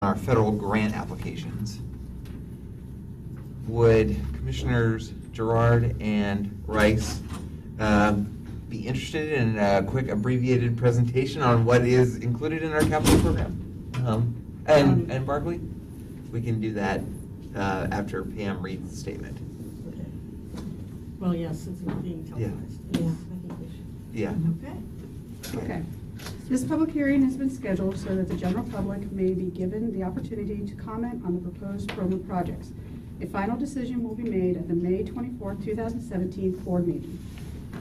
our federal grant applications. Would Commissioners Gerard and Rice be interested in a quick abbreviated presentation on what is included in our capital program? And Barkley? We can do that after Pam reads the statement. Okay. Well, yes, since it's being televised. Yeah. Yes, I think we should. Yeah. Okay. This public hearing has been scheduled so that the general public may be given the opportunity to comment on the proposed program projects. A final decision will be made at the May 24, 2017 board meeting.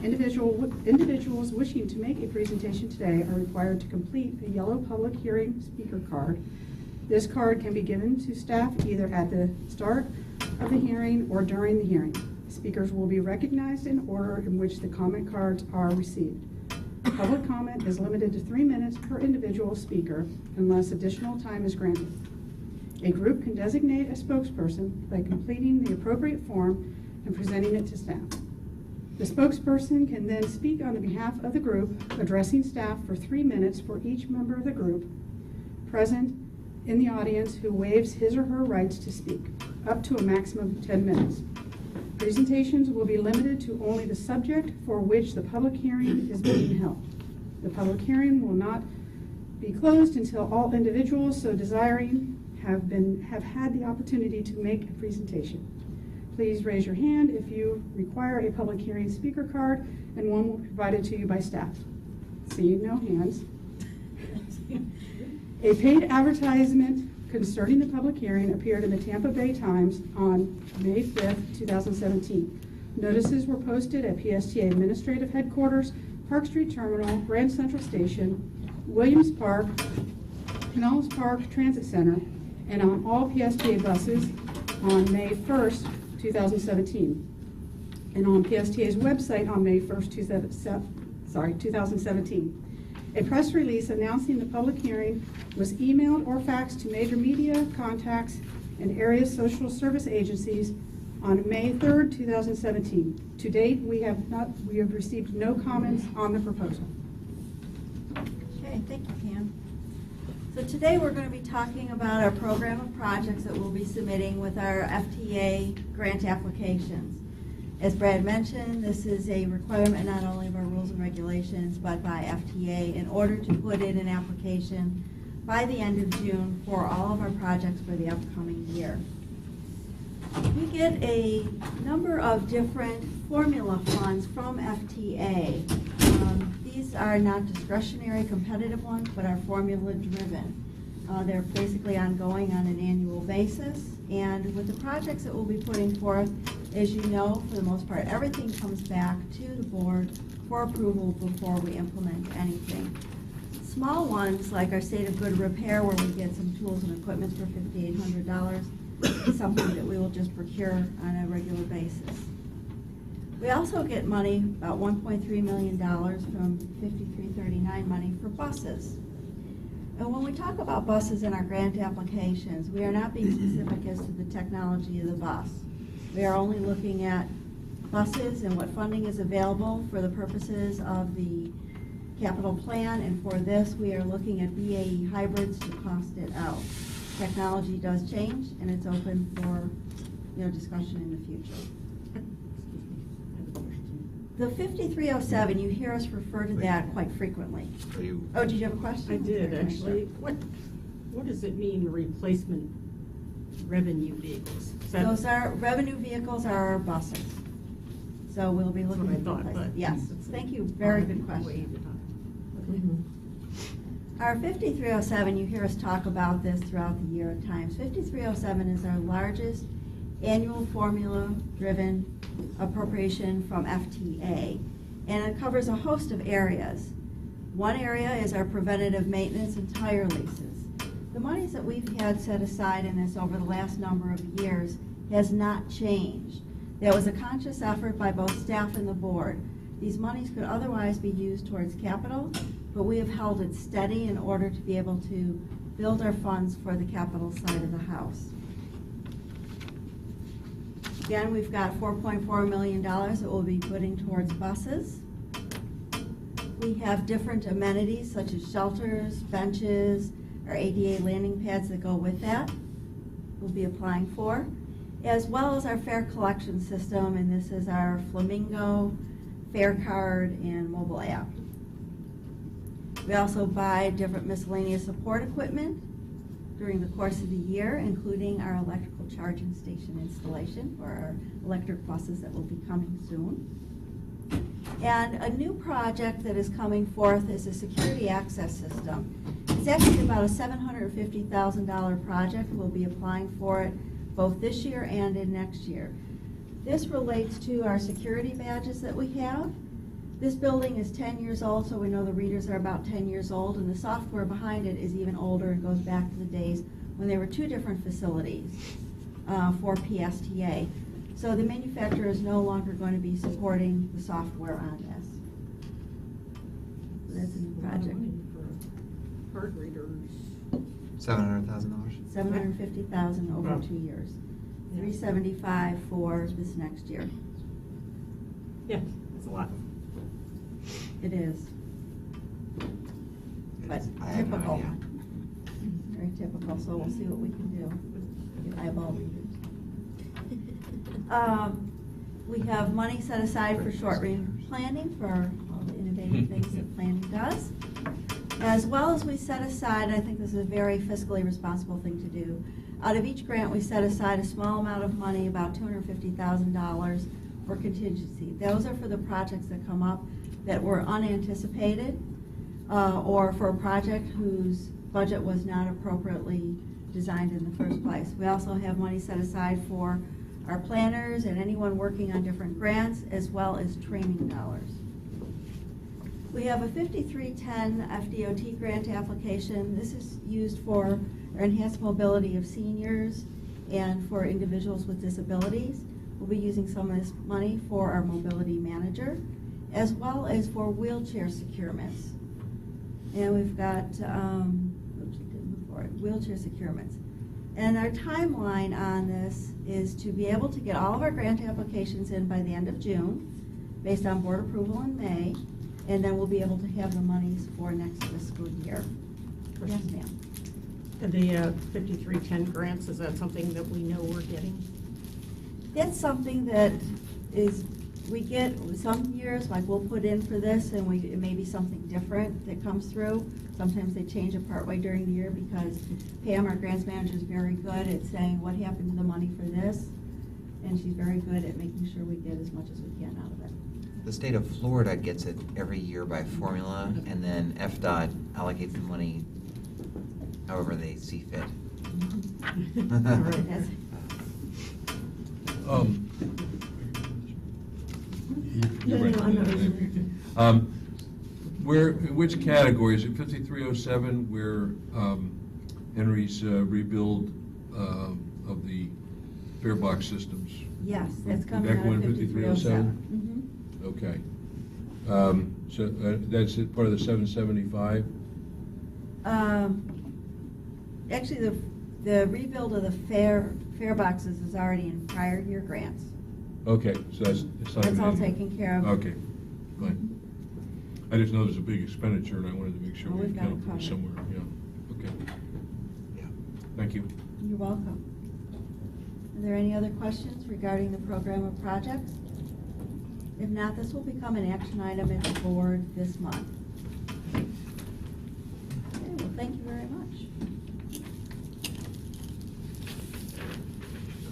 Individuals wishing to make a presentation today are required to complete a yellow public hearing speaker card. This card can be given to staff either at the start of the hearing or during the hearing. Speakers will be recognized in order in which the comment cards are received. Public comment is limited to 3 minutes per individual speaker unless additional time is granted. A group can designate a spokesperson by completing the appropriate form and presenting it to staff. The spokesperson can then speak on behalf of the group, addressing staff for 3 minutes for each member of the group present in the audience who waives his or her rights to speak, up to a maximum of 10 minutes. Presentations will be limited to only the subject for which the public hearing is being held. The public hearing will not be closed until all individuals so desiring have had the opportunity to make a presentation. Please raise your hand if you require a public hearing speaker card, and one will be provided to you by staff. Seeing no hands. A paid advertisement concerning the public hearing appeared in the Tampa Bay Times on May 5th, 2017. Notices were posted at PSTA Administrative Headquarters, Park Street Terminal, Grand Central Station, Williams Park, Canals Park Transit Center, and on all PSTA buses on May 1st, 2017. And on PSTA's website on May 1st, 2017. A press release announcing the public hearing was emailed or faxed to major media contacts and area social service agencies on May 3rd, 2017. To date, we have received no comments on the proposal. Okay, thank you, Pam. So today we're going to be talking about our program of projects that we'll be submitting with our FTA grant applications. As Brad mentioned, this is a requirement not only of our rules and regulations, but by FTA in order to put in an application by the end of June for all of our projects for the upcoming year. We get a number of different formula funds from FTA. These are not discretionary competitive ones, but are formula driven. They're basically ongoing on an annual basis. And with the projects that we'll be putting forth, as you know, for the most part, everything comes back to the board for approval before we implement anything. Small ones, like our State of Good Repair, where we get some tools and equipment for $5,800, is something that we will just procure on a regular basis. We also get money, about $1.3 million from 5339 money for buses. And when we talk about buses in our grant applications, we are not being specific as to the technology of the bus. We are only looking at buses and what funding is available for the purposes of the capital plan, and for this we are looking at BAE hybrids to cost it out. Technology does change, and it's open for discussion in the future. The 5307, you hear us refer to that quite frequently. Oh, did you have a question? I did, actually. What does it mean, replacement revenue vehicles? Those are revenue vehicles are our buses. So we'll be looking at replacement. Yes, thank you. Very good question. Our 5307, you hear us talk about this throughout the year at times. 5307 is our largest annual formula-driven appropriation from FTA, and it covers a host of areas. One area is our preventative maintenance and tire leases. The monies that we've had set aside in this over the last number of years has not changed. There was a conscious effort by both staff and the board. These monies could otherwise be used towards capital, but we have held it steady in order to be able to build our funds for the capital side of the house. Again, we've got $4.4 million that we'll be putting towards buses. We have different amenities such as shelters, benches, our ADA landing pads that go with that, we'll be applying for, as well as our fare collection system, and this is our Flamingo fare card and mobile app. We also buy different miscellaneous support equipment during the course of the year, including our electrical charging station installation for our electric buses that will be coming soon. And a new project that is coming forth is a security access system. It's actually about a $750,000 project. We'll be applying for it both this year and in next year. This relates to our security badges that we have. This building is 10 years old, so we know the readers are about 10 years old, and the software behind it is even older and goes back to the days when there were two different facilities for PSTA. So the manufacturer is no longer going to be supporting the software on this. So that's a new project. Card readers. $700,000. $750,000 over Wow. 2 years. $375,000 for this next year. Yeah, that's a lot. It is. But I have no typical. idea. Very typical, so we'll see what we can do. Get eyeball readers. We have money set aside for short-range planning for all the innovative things that planning does. As well as we set aside, I think this is a very fiscally responsible thing to do. Out of each grant, we set aside a small amount of money, about $250,000 for contingency. Those are for the projects that come up that were unanticipated, or for a project whose budget was not appropriately designed in the first place. We also have money set aside for our planners and anyone working on different grants, as well as training dollars. We have a 5310 FDOT grant application. This is used for enhanced mobility of seniors and for individuals with disabilities. We'll be using some of this money for our mobility manager, as well as for wheelchair securements. And we've got, wheelchair securements. And our timeline on this is to be able to get all of our grant applications in by the end of June, based on board approval in May, and then we'll be able to have the monies for next fiscal year. Yes, ma'am. And the 5310 grants, is that something that we know we're getting? That's something that is, we get some years, like we'll put in for this and it may be something different that comes through. Sometimes they change it partway during the year because Pam, our grants manager, is very good at saying what happened to the money for this. And she's very good at making sure we get as much as we can out of it. The state of Florida gets it every year by formula, and then FDOT allocates the money however they see fit. That's- Where, in which category, is it 5307 where Henry's rebuild of the fare box systems? Yes, that's coming Back out of when 5307. Okay. So that's it, part of the 775? Actually, the rebuild of the fare boxes is already in prior year grants. Okay, so it's not That's all even- taken care of. Okay, fine. I just know there's a big expenditure, and I wanted to make sure Well, we we've got it accounted for it covered. somewhere, yeah. Okay, Yeah. thank you. You're welcome. Are there any other questions regarding the program of projects? If not, this will become an action item at the board this month. Okay, well, thank you very much.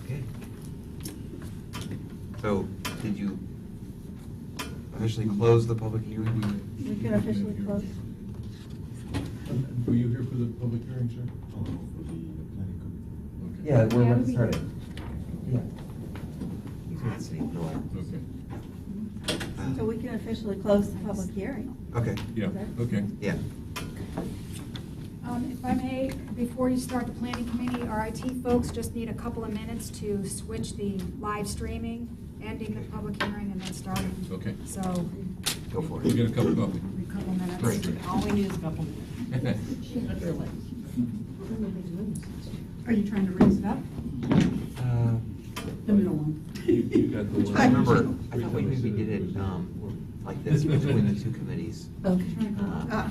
Okay. So, did you officially close the public hearing? We can officially close. Were you here for the public hearing, sir? Okay. Yeah, we're Yeah, about we to start it. did. Yeah. He's with the city lawyer. Okay, So we can officially close the public hearing. Okay, yeah, okay. yeah. If I may, before you start the planning committee, our IT folks just need a couple of minutes to switch the live streaming, ending the public hearing, and then starting. Okay. So, Go for We'll it. get a cup of coffee. a couple minutes. Great. All we need is a couple minutes. Are you trying to raise it up? The middle one. You got the one. I remember, I thought we maybe did it like this between the two committees. Okay. Uh,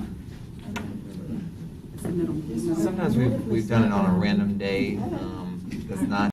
middle. Sometimes we've done it on a random day, that's not